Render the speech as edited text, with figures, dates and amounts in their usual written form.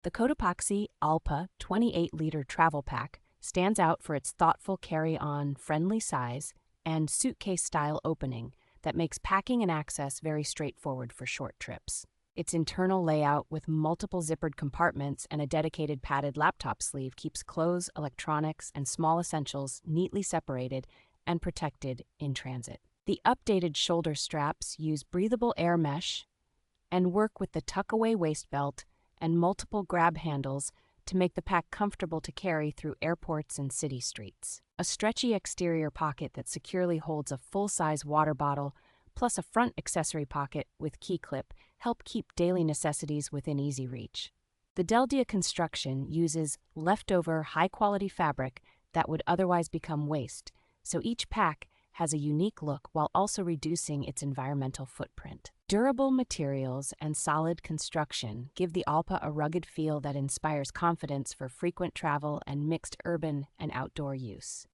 The Cotopaxi Allpa 28L travel pack stands out for its thoughtful carry-on, friendly size and suitcase-style opening that makes packing and access very straightforward for short trips. Its internal layout with multiple zippered compartments and a dedicated padded laptop sleeve keeps clothes, electronics, and small essentials neatly separated and protected in transit. The updated shoulder straps use breathable air mesh and work with the tuck-away waist belt and multiple grab handles to make the pack comfortable to carry through airports and city streets. A stretchy exterior pocket that securely holds a full-size water bottle, plus a front accessory pocket with key clip, help keep daily necessities within easy reach. The Deldia construction uses leftover high-quality fabric that would otherwise become waste, so each pack has a unique look while also reducing its environmental footprint. Durable materials and solid construction give the Allpa a rugged feel that inspires confidence for frequent travel and mixed urban and outdoor use.